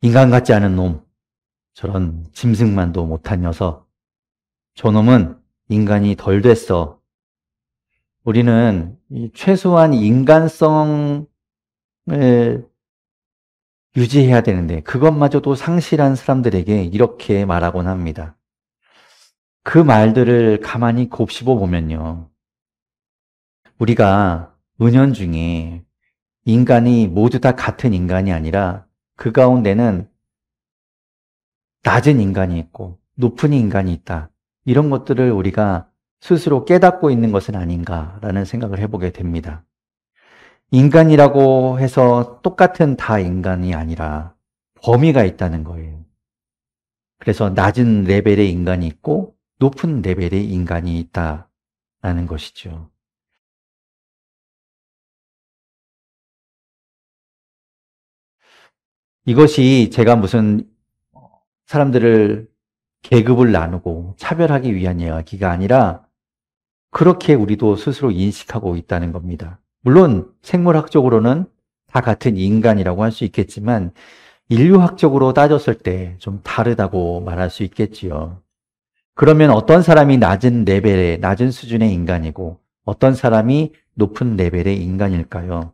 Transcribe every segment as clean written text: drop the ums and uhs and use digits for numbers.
인간 같지 않은 놈, 저런 짐승만도 못한 녀석, 저놈은 인간이 덜 됐어. 우리는 이 최소한 인간성을 유지해야 되는데 그것마저도 상실한 사람들에게 이렇게 말하곤 합니다. 그 말들을 가만히 곱씹어 보면요. 우리가 은연중에 인간이 모두 다 같은 인간이 아니라 그 가운데는 낮은 인간이 있고 높은 인간이 있다. 이런 것들을 우리가 스스로 깨닫고 있는 것은 아닌가라는 생각을 해보게 됩니다. 인간이라고 해서 똑같은 다 인간이 아니라 범위가 있다는 거예요. 그래서 낮은 레벨의 인간이 있고 높은 레벨의 인간이 있다라는 것이죠. 이것이 제가 무슨 사람들을 계급을 나누고 차별하기 위한 이야기가 아니라 그렇게 우리도 스스로 인식하고 있다는 겁니다. 물론 생물학적으로는 다 같은 인간이라고 할 수 있겠지만 인류학적으로 따졌을 때 좀 다르다고 말할 수 있겠지요. 그러면 어떤 사람이 낮은 레벨의, 낮은 수준의 인간이고 어떤 사람이 높은 레벨의 인간일까요?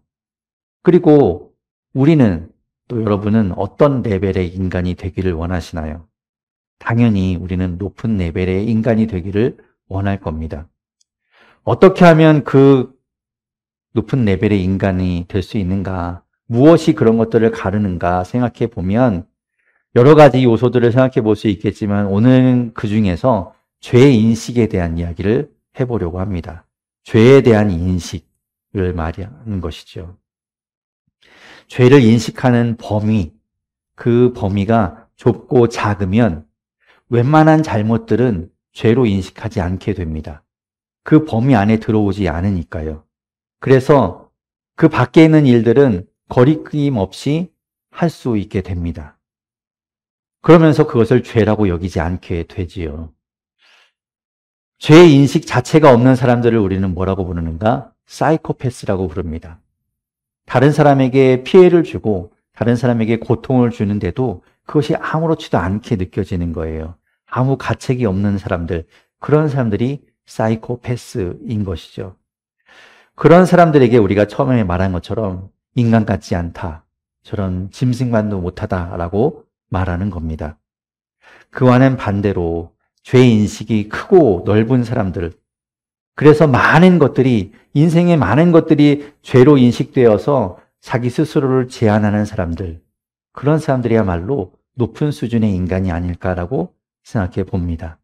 그리고 우리는 또 여러분은 어떤 레벨의 인간이 되기를 원하시나요? 당연히 우리는 높은 레벨의 인간이 되기를 원할 겁니다. 어떻게 하면 그 높은 레벨의 인간이 될 수 있는가? 무엇이 그런 것들을 가르는가 생각해 보면 여러 가지 요소들을 생각해 볼 수 있겠지만 오늘 그 중에서 죄 인식에 대한 이야기를 해보려고 합니다. 죄에 대한 인식을 말하는 것이죠. 죄를 인식하는 범위, 그 범위가 좁고 작으면 웬만한 잘못들은 죄로 인식하지 않게 됩니다. 그 범위 안에 들어오지 않으니까요. 그래서 그 밖에 있는 일들은 거리낌 없이 할 수 있게 됩니다. 그러면서 그것을 죄라고 여기지 않게 되지요. 죄의 인식 자체가 없는 사람들을 우리는 뭐라고 부르는가? 사이코패스라고 부릅니다. 다른 사람에게 피해를 주고 다른 사람에게 고통을 주는데도 그것이 아무렇지도 않게 느껴지는 거예요. 아무 가책이 없는 사람들, 그런 사람들이 사이코패스인 것이죠. 그런 사람들에게 우리가 처음에 말한 것처럼 인간 같지 않다, 저런 짐승만도 못하다라고 말하는 겁니다. 그와는 반대로 죄인식이 크고 넓은 사람들, 그래서 많은 것들이, 인생의 많은 것들이 죄로 인식되어서 자기 스스로를 제한하는 사람들, 그런 사람들이야말로 높은 수준의 인간이 아닐까라고 생각해 봅니다.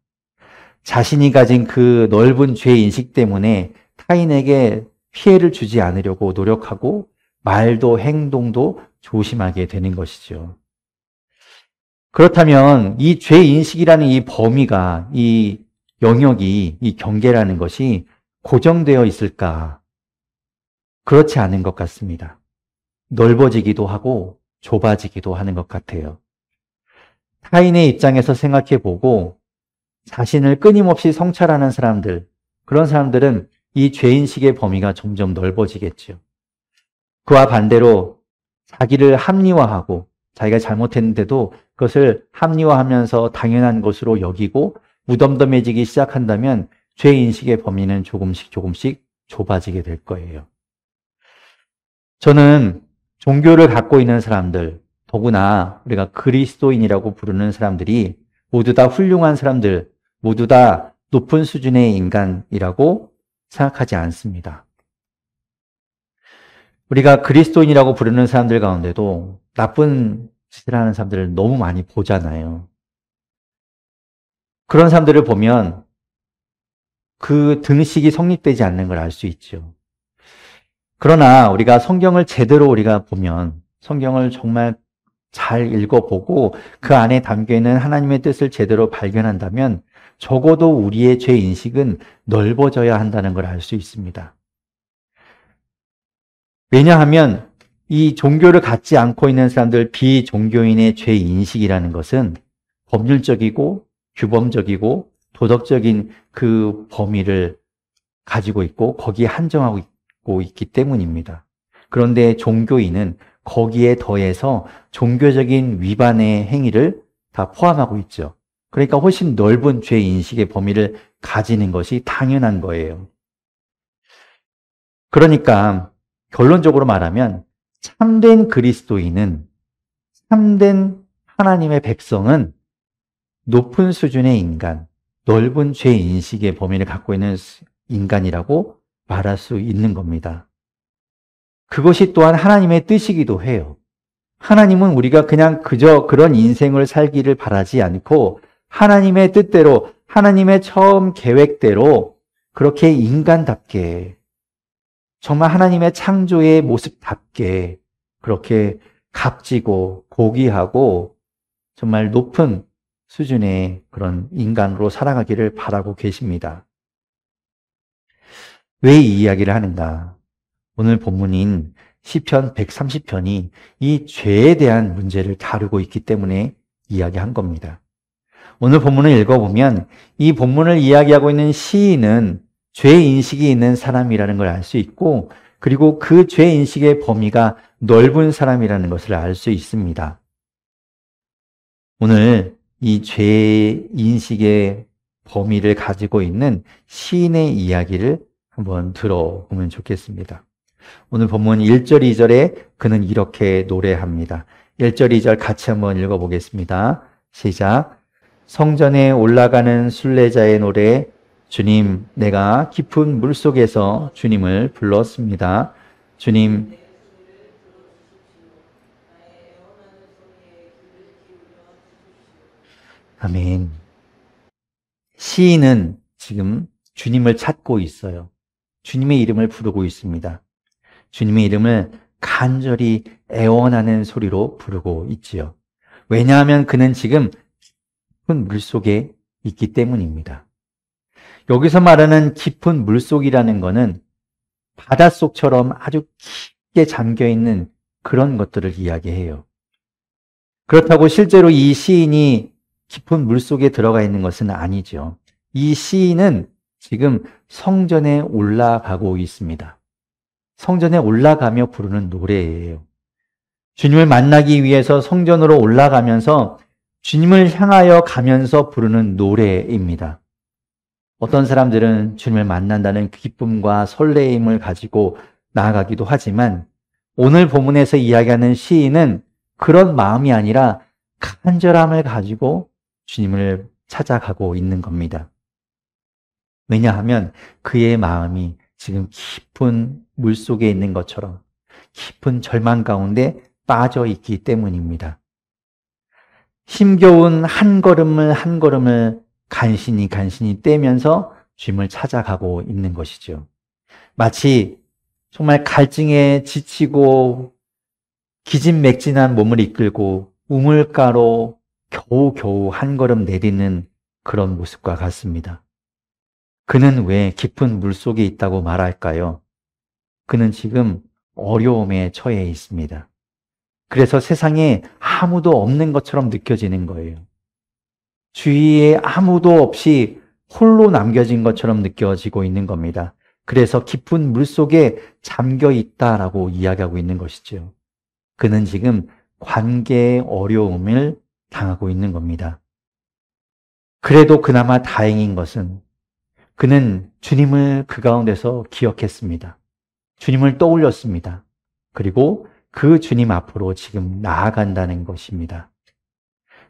자신이 가진 그 넓은 죄인식 때문에 타인에게 피해를 주지 않으려고 노력하고 말도 행동도 조심하게 되는 것이죠. 그렇다면 이 죄인식이라는 이 범위가, 이 영역이, 이 경계라는 것이 고정되어 있을까? 그렇지 않은 것 같습니다. 넓어지기도 하고 좁아지기도 하는 것 같아요. 타인의 입장에서 생각해 보고 자신을 끊임없이 성찰하는 사람들, 그런 사람들은 이 죄인식의 범위가 점점 넓어지겠죠. 그와 반대로 자기를 합리화하고 자기가 잘못했는데도 그것을 합리화하면서 당연한 것으로 여기고 무덤덤해지기 시작한다면 죄인식의 범위는 조금씩 좁아지게 될 거예요. 저는 종교를 갖고 있는 사람들, 더구나 우리가 그리스도인이라고 부르는 사람들이 모두 다 훌륭한 사람들, 모두 다 높은 수준의 인간이라고 생각하지 않습니다. 우리가 그리스도인이라고 부르는 사람들 가운데도 나쁜 짓을 하는 사람들을 너무 많이 보잖아요. 그런 사람들을 보면 그 등식이 성립되지 않는 걸 알 수 있죠. 그러나 우리가 성경을 제대로 우리가 보면, 성경을 정말 잘 읽어보고 그 안에 담겨있는 하나님의 뜻을 제대로 발견한다면 적어도 우리의 죄 인식은 넓어져야 한다는 걸 알 수 있습니다. 왜냐하면 이 종교를 갖지 않고 있는 사람들, 비종교인의 죄 인식이라는 것은 법률적이고 규범적이고 도덕적인 그 범위를 가지고 있고 거기에 한정하고 있기 때문입니다. 그런데 종교인은 거기에 더해서 종교적인 위반의 행위를 다 포함하고 있죠. 그러니까 훨씬 넓은 죄 인식의 범위를 가지는 것이 당연한 거예요. 그러니까 결론적으로 말하면 참된 그리스도인은, 참된 하나님의 백성은 높은 수준의 인간, 넓은 죄 인식의 범위를 갖고 있는 인간이라고 말할 수 있는 겁니다. 그것이 또한 하나님의 뜻이기도 해요. 하나님은 우리가 그냥 그저 그런 인생을 살기를 바라지 않고 하나님의 뜻대로, 하나님의 처음 계획대로 그렇게 인간답게, 정말 하나님의 창조의 모습답게 그렇게 값지고 고귀하고 정말 높은 수준의 그런 인간으로 살아가기를 바라고 계십니다. 왜 이 이야기를 하는가? 오늘 본문인 시편 130편이 이 죄에 대한 문제를 다루고 있기 때문에 이야기한 겁니다. 오늘 본문을 읽어보면 이 본문을 이야기하고 있는 시인은 죄 인식이 있는 사람이라는 걸 알 수 있고, 그리고 그 죄 인식의 범위가 넓은 사람이라는 것을 알 수 있습니다. 오늘 이 죄 인식의 범위를 가지고 있는 시인의 이야기를 한번 들어보면 좋겠습니다. 오늘 본문 1절, 2절에 그는 이렇게 노래합니다. 1절, 2절 같이 한번 읽어보겠습니다. 시작. 성전에 올라가는 순례자의 노래, 주님, 내가 깊은 물속에서 주님을 불렀습니다. 주님, 아멘. 시인은 지금 주님을 찾고 있어요. 주님의 이름을 부르고 있습니다. 주님의 이름을 간절히 애원하는 소리로 부르고 있지요. 왜냐하면 그는 지금 깊은 물속에 있기 때문입니다. 여기서 말하는 깊은 물속이라는 것은 바닷속처럼 아주 깊게 잠겨있는 그런 것들을 이야기해요. 그렇다고 실제로 이 시인이 깊은 물속에 들어가 있는 것은 아니죠. 이 시인은 지금 성전에 올라가고 있습니다. 성전에 올라가며 부르는 노래예요. 주님을 만나기 위해서 성전으로 올라가면서 주님을 향하여 가면서 부르는 노래입니다. 어떤 사람들은 주님을 만난다는 기쁨과 설레임을 가지고 나아가기도 하지만 오늘 본문에서 이야기하는 시인은 그런 마음이 아니라 간절함을 가지고 주님을 찾아가고 있는 겁니다. 왜냐하면 그의 마음이 지금 깊은 물속에 있는 것처럼 깊은 절망 가운데 빠져 있기 때문입니다. 힘겨운 한 걸음을 한 걸음을 간신히 떼면서 주님을 찾아가고 있는 것이죠. 마치 정말 갈증에 지치고 기진맥진한 몸을 이끌고 우물가로 겨우겨우 한 걸음 내딛는 그런 모습과 같습니다. 그는 왜 깊은 물속에 있다고 말할까요? 그는 지금 어려움에 처해 있습니다. 그래서 세상에 아무도 없는 것처럼 느껴지는 거예요. 주위에 아무도 없이 홀로 남겨진 것처럼 느껴지고 있는 겁니다. 그래서 깊은 물속에 잠겨 있다라고 이야기하고 있는 것이죠. 그는 지금 관계의 어려움을 당하고 있는 겁니다. 그래도 그나마 다행인 것은 그는 주님을 그 가운데서 기억했습니다. 주님을 떠올렸습니다. 그리고 그 주님 앞으로 지금 나아간다는 것입니다.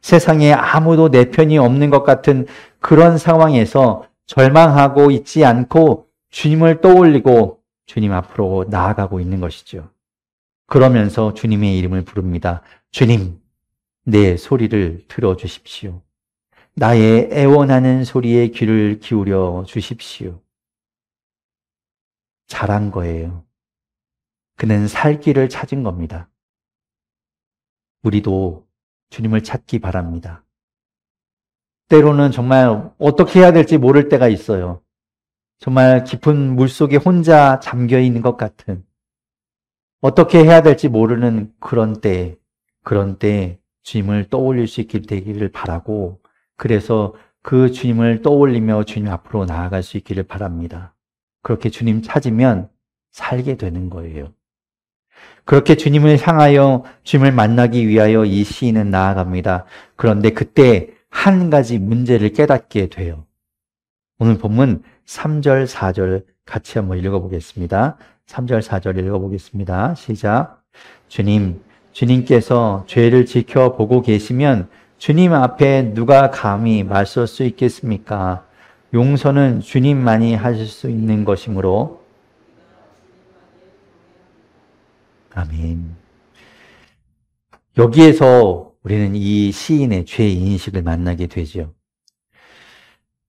세상에 아무도 내 편이 없는 것 같은 그런 상황에서 절망하고 있지 않고 주님을 떠올리고 주님 앞으로 나아가고 있는 것이죠. 그러면서 주님의 이름을 부릅니다. 주님, 내 소리를 들어주십시오. 나의 애원하는 소리에 귀를 기울여 주십시오. 잘한 거예요. 그는 살 길을 찾은 겁니다. 우리도 주님을 찾기 바랍니다. 때로는 정말 어떻게 해야 될지 모를 때가 있어요. 정말 깊은 물속에 혼자 잠겨 있는 것 같은, 어떻게 해야 될지 모르는 그런 때 주님을 떠올릴 수 있게 되기를 바라고, 그래서 그 주님을 떠올리며 주님 앞으로 나아갈 수 있기를 바랍니다. 그렇게 주님 찾으면 살게 되는 거예요. 그렇게 주님을 향하여 주님을 만나기 위하여 이 시인은 나아갑니다. 그런데 그때 한 가지 문제를 깨닫게 돼요. 오늘 본문 3절, 4절 같이 한번 읽어보겠습니다. 3절, 4절 읽어보겠습니다. 시작. 주님께서 죄를 지켜보고 계시면 주님 앞에 누가 감히 맞설 수 있겠습니까? 용서는 주님만이 하실 수 있는 것이므로. 아멘. 여기에서 우리는 이 시인의 죄인식을 만나게 되죠.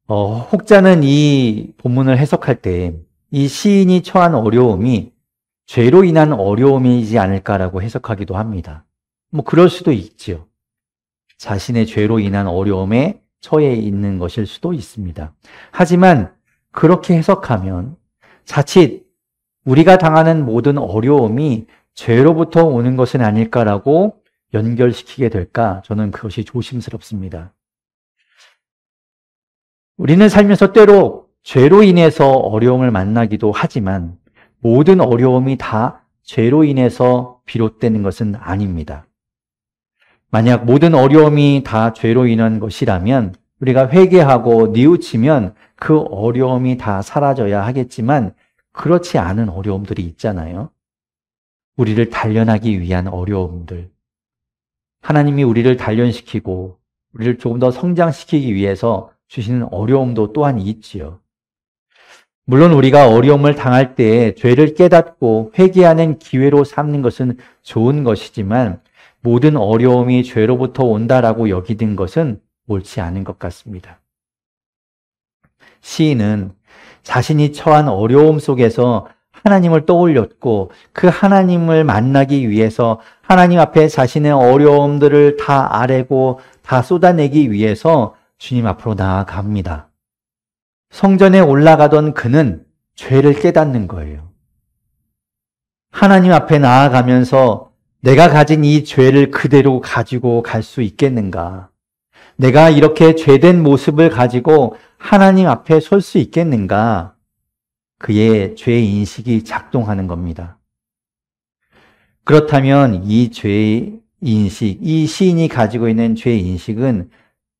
혹자는 이 본문을 해석할 때 이 시인이 처한 어려움이 죄로 인한 어려움이지 않을까라고 해석하기도 합니다. 뭐 그럴 수도 있죠. 자신의 죄로 인한 어려움에 처해 있는 것일 수도 있습니다. 하지만 그렇게 해석하면 자칫 우리가 당하는 모든 어려움이 죄로부터 오는 것은 아닐까라고 연결시키게 될까? 저는 그것이 조심스럽습니다. 우리는 살면서 때로 죄로 인해서 어려움을 만나기도 하지만 모든 어려움이 다 죄로 인해서 비롯되는 것은 아닙니다. 만약 모든 어려움이 다 죄로 인한 것이라면 우리가 회개하고 뉘우치면 그 어려움이 다 사라져야 하겠지만 그렇지 않은 어려움들이 있잖아요. 우리를 단련하기 위한 어려움들. 하나님이 우리를 단련시키고 우리를 조금 더 성장시키기 위해서 주시는 어려움도 또한 있지요. 물론 우리가 어려움을 당할 때 죄를 깨닫고 회개하는 기회로 삼는 것은 좋은 것이지만 모든 어려움이 죄로부터 온다라고 여기는 것은 옳지 않은 것 같습니다. 시인은 자신이 처한 어려움 속에서 하나님을 떠올렸고 그 하나님을 만나기 위해서 하나님 앞에 자신의 어려움들을 다 아뢰고 다 쏟아내기 위해서 주님 앞으로 나아갑니다. 성전에 올라가던 그는 죄를 깨닫는 거예요. 하나님 앞에 나아가면서 내가 가진 이 죄를 그대로 가지고 갈 수 있겠는가? 내가 이렇게 죄된 모습을 가지고 하나님 앞에 설 수 있겠는가? 그의 죄인식이 작동하는 겁니다. 그렇다면 이 죄인식, 이 시인이 가지고 있는 죄인식은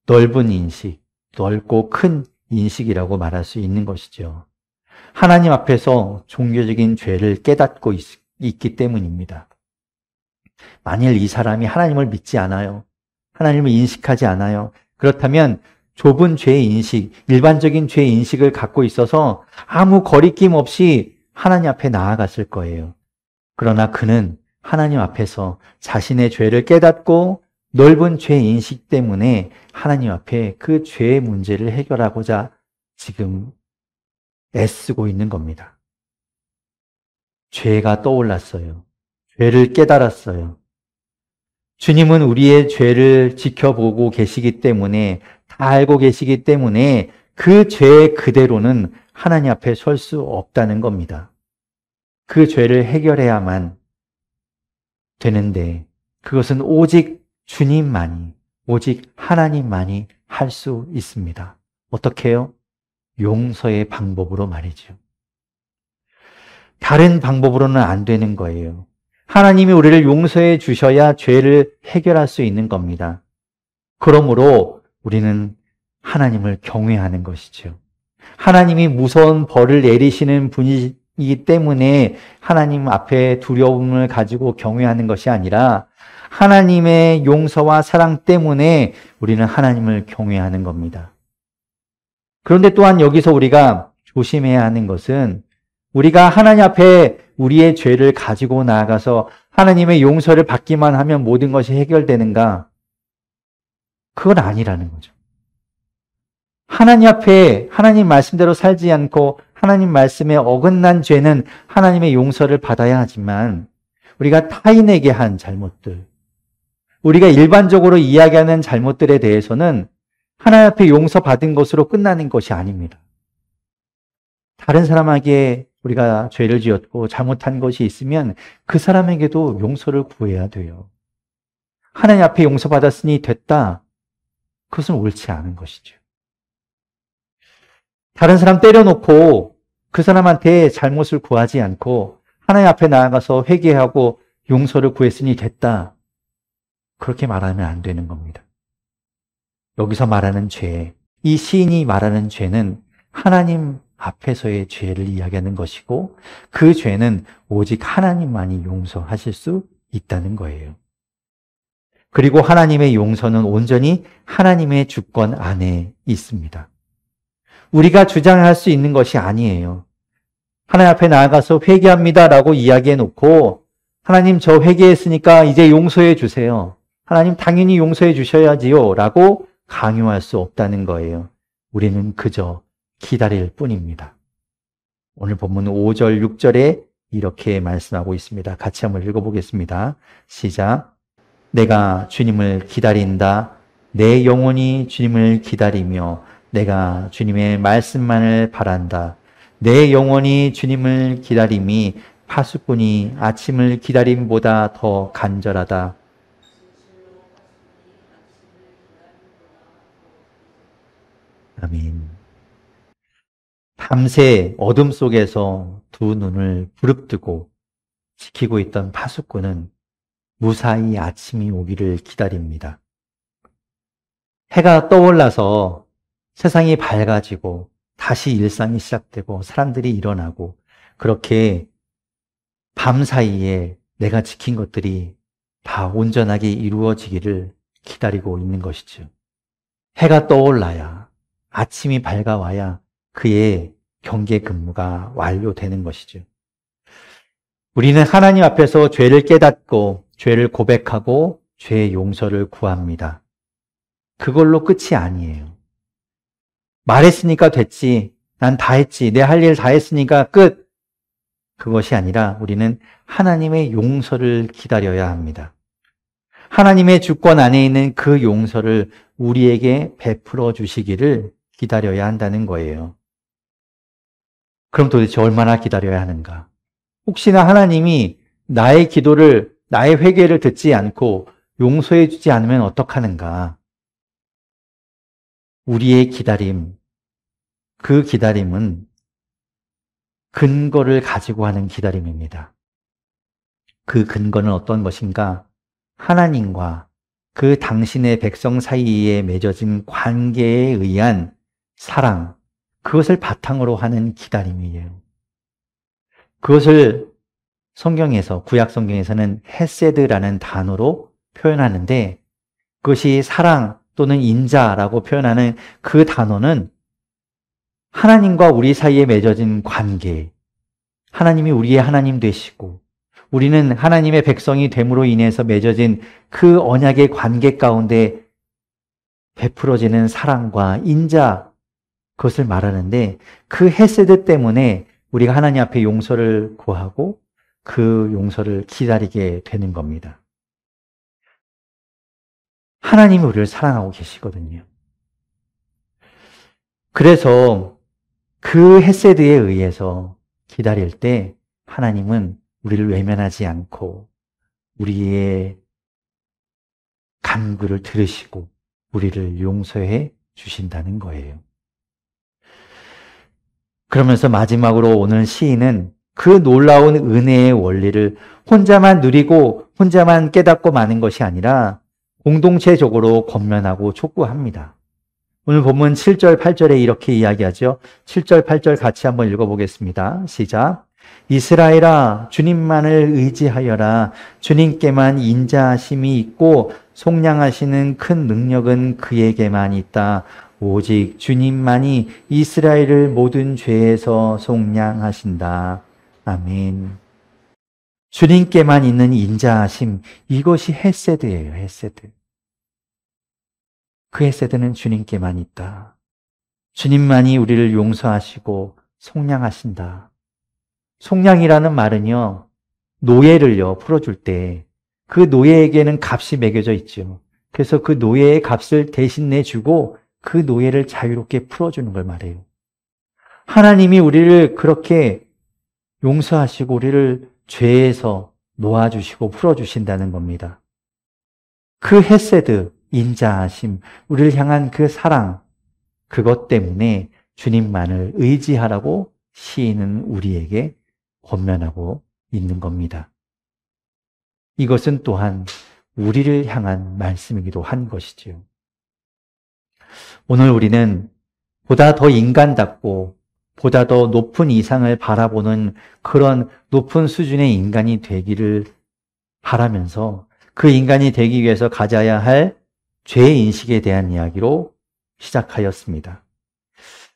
넓은 인식, 넓고 큰 인식이라고 말할 수 있는 것이죠. 하나님 앞에서 종교적인 죄를 깨닫고 있기 때문입니다. 만일 이 사람이 하나님을 믿지 않아요. 하나님을 인식하지 않아요. 그렇다면 좁은 죄인식, 일반적인 죄인식을 갖고 있어서 아무 거리낌 없이 하나님 앞에 나아갔을 거예요. 그러나 그는 하나님 앞에서 자신의 죄를 깨닫고 넓은 죄인식 때문에 하나님 앞에 그 죄의 문제를 해결하고자 지금 애쓰고 있는 겁니다. 죄가 떠올랐어요. 죄를 깨달았어요. 주님은 우리의 죄를 지켜보고 계시기 때문에, 다 알고 계시기 때문에 그 죄 그대로는 하나님 앞에 설 수 없다는 겁니다. 그 죄를 해결해야만 되는데 그것은 오직 주님만이, 오직 하나님만이 할 수 있습니다. 어떻게 해요? 용서의 방법으로 말이죠. 다른 방법으로는 안 되는 거예요. 하나님이 우리를 용서해 주셔야 죄를 해결할 수 있는 겁니다. 그러므로 우리는 하나님을 경외하는 것이죠. 하나님이 무서운 벌을 내리시는 분이기 때문에 하나님 앞에 두려움을 가지고 경외하는 것이 아니라 하나님의 용서와 사랑 때문에 우리는 하나님을 경외하는 겁니다. 그런데 또한 여기서 우리가 조심해야 하는 것은 우리가 하나님 앞에 우리의 죄를 가지고 나아가서 하나님의 용서를 받기만 하면 모든 것이 해결되는가? 그건 아니라는 거죠. 하나님 앞에 하나님 말씀대로 살지 않고 하나님 말씀에 어긋난 죄는 하나님의 용서를 받아야 하지만 우리가 타인에게 한 잘못들, 우리가 일반적으로 이야기하는 잘못들에 대해서는 하나님 앞에 용서받은 것으로 끝나는 것이 아닙니다. 다른 사람에게 우리가 죄를 지었고 잘못한 것이 있으면 그 사람에게도 용서를 구해야 돼요. 하나님 앞에 용서받았으니 됐다. 그것은 옳지 않은 것이죠. 다른 사람 때려놓고 그 사람한테 잘못을 구하지 않고 하나님 앞에 나아가서 회개하고 용서를 구했으니 됐다. 그렇게 말하면 안 되는 겁니다. 여기서 말하는 죄, 이 시인이 말하는 죄는 하나님 앞에서의 죄를 이야기하는 것이고 그 죄는 오직 하나님만이 용서하실 수 있다는 거예요. 그리고 하나님의 용서는 온전히 하나님의 주권 안에 있습니다. 우리가 주장할 수 있는 것이 아니에요. 하나님 앞에 나아가서 회개합니다라고 이야기해 놓고 하나님 저 회개했으니까 이제 용서해 주세요. 하나님 당연히 용서해 주셔야지요 라고 강요할 수 없다는 거예요. 우리는 그저 기다릴 뿐입니다. 오늘 본문 5절, 6절에 이렇게 말씀하고 있습니다. 같이 한번 읽어보겠습니다. 시작. 내가 주님을 기다린다. 내 영혼이 주님을 기다리며 내가 주님의 말씀만을 바란다. 내 영혼이 주님을 기다림이 파수꾼이 아침을 기다림보다 더 간절하다. 아멘. 밤새 어둠 속에서 두 눈을 부릅뜨고 지키고 있던 파수꾼은 무사히 아침이 오기를 기다립니다. 해가 떠올라서 세상이 밝아지고 다시 일상이 시작되고 사람들이 일어나고 그렇게 밤 사이에 내가 지킨 것들이 다 온전하게 이루어지기를 기다리고 있는 것이죠. 해가 떠올라야 아침이 밝아와야 그의 경계 근무가 완료되는 것이죠. 우리는 하나님 앞에서 죄를 깨닫고 죄를 고백하고 죄의 용서를 구합니다. 그걸로 끝이 아니에요. 말했으니까 됐지. 난 다 했지. 내 할 일 다 했으니까 끝. 그것이 아니라 우리는 하나님의 용서를 기다려야 합니다. 하나님의 주권 안에 있는 그 용서를 우리에게 베풀어 주시기를 기다려야 한다는 거예요. 그럼 도대체 얼마나 기다려야 하는가? 혹시나 하나님이 나의 기도를, 나의 회개를 듣지 않고 용서해 주지 않으면 어떡하는가? 우리의 기다림, 그 기다림은 근거를 가지고 하는 기다림입니다. 그 근거는 어떤 것인가? 하나님과 그 당신의 백성 사이에 맺어진 관계에 의한 사랑, 그것을 바탕으로 하는 기다림이에요. 그것을 성경에서, 구약 성경에서는 헤세드라는 단어로 표현하는데 그것이 사랑 또는 인자라고 표현하는 그 단어는 하나님과 우리 사이에 맺어진 관계, 하나님이 우리의 하나님 되시고 우리는 하나님의 백성이 됨으로 인해서 맺어진 그 언약의 관계 가운데 베풀어지는 사랑과 인자, 그것을 말하는데 그 헤세드 때문에 우리가 하나님 앞에 용서를 구하고 그 용서를 기다리게 되는 겁니다. 하나님이 우리를 사랑하고 계시거든요. 그래서 그 헤세드에 의해서 기다릴 때 하나님은 우리를 외면하지 않고 우리의 간구를 들으시고 우리를 용서해 주신다는 거예요. 그러면서 마지막으로 오늘 시인은 그 놀라운 은혜의 원리를 혼자만 누리고 혼자만 깨닫고 마는 것이 아니라 공동체적으로 권면하고 촉구합니다. 오늘 본문 7절, 8절에 이렇게 이야기하죠. 7절, 8절 같이 한번 읽어보겠습니다. 시작. 이스라엘아, 주님만을 의지하여라. 주님께만 인자하심이 있고 속량하시는 큰 능력은 그에게만 있다. 오직 주님만이 이스라엘을 모든 죄에서 속량하신다. 아멘. 주님께만 있는 인자하심, 이것이 헤세드예요, 헤세드. 그 헤세드는 주님께만 있다. 주님만이 우리를 용서하시고 속량하신다. 속량이라는 말은요, 노예를요, 풀어줄 때 그 노예에게는 값이 매겨져 있죠. 그래서 그 노예의 값을 대신 내주고 그 노예를 자유롭게 풀어주는 걸 말해요. 하나님이 우리를 그렇게 용서하시고 우리를 죄에서 놓아주시고 풀어주신다는 겁니다. 그 헤세드, 인자하심, 우리를 향한 그 사랑, 그것 때문에 주님만을 의지하라고 시인은 우리에게 권면하고 있는 겁니다. 이것은 또한 우리를 향한 말씀이기도 한 것이지요. 오늘 우리는 보다 더 인간답고 보다 더 높은 이상을 바라보는 그런 높은 수준의 인간이 되기를 바라면서 그 인간이 되기 위해서 가져야 할 죄인식에 대한 이야기로 시작하였습니다.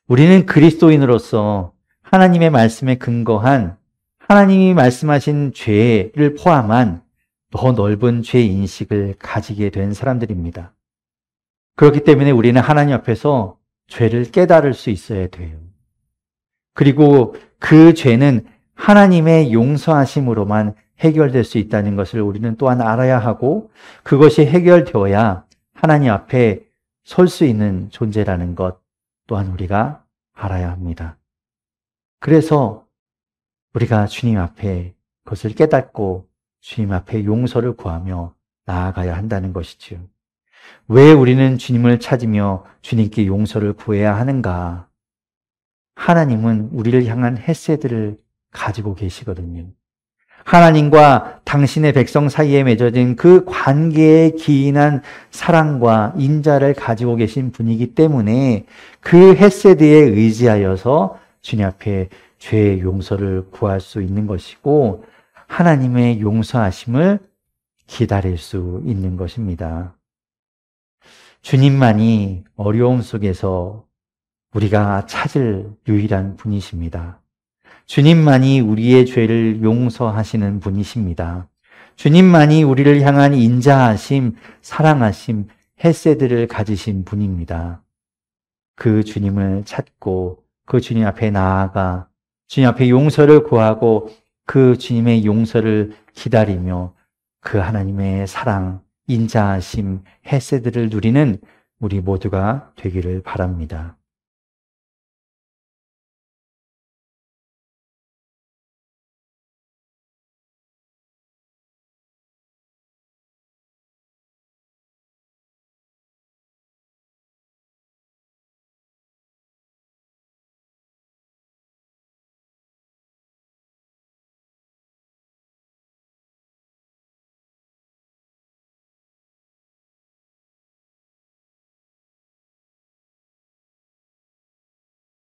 우리는 그리스도인으로서 하나님의 말씀에 근거한 하나님이 말씀하신 죄를 포함한 더 넓은 죄인식을 가지게 된 사람들입니다. 그렇기 때문에 우리는 하나님 앞에서 죄를 깨달을 수 있어야 돼요. 그리고 그 죄는 하나님의 용서하심으로만 해결될 수 있다는 것을 우리는 또한 알아야 하고, 그것이 해결되어야 하나님 앞에 설 수 있는 존재라는 것 또한 우리가 알아야 합니다. 그래서 우리가 주님 앞에 그것을 깨닫고 주님 앞에 용서를 구하며 나아가야 한다는 것이지요. 왜 우리는 주님을 찾으며 주님께 용서를 구해야 하는가? 하나님은 우리를 향한 헤세드를 가지고 계시거든요. 하나님과 당신의 백성 사이에 맺어진 그 관계에 기인한 사랑과 인자를 가지고 계신 분이기 때문에 그 헤세드에 의지하여서 주님 앞에 죄의 용서를 구할 수 있는 것이고, 하나님의 용서하심을 기다릴 수 있는 것입니다. 주님만이 어려움 속에서 우리가 찾을 유일한 분이십니다. 주님만이 우리의 죄를 용서하시는 분이십니다. 주님만이 우리를 향한 인자하심, 사랑하심, 헤세드를 가지신 분입니다. 그 주님을 찾고 그 주님 앞에 나아가 주님 앞에 용서를 구하고 그 주님의 용서를 기다리며 그 하나님의 사랑, 인자하심, 헤세드를 누리는 우리 모두가 되기를 바랍니다.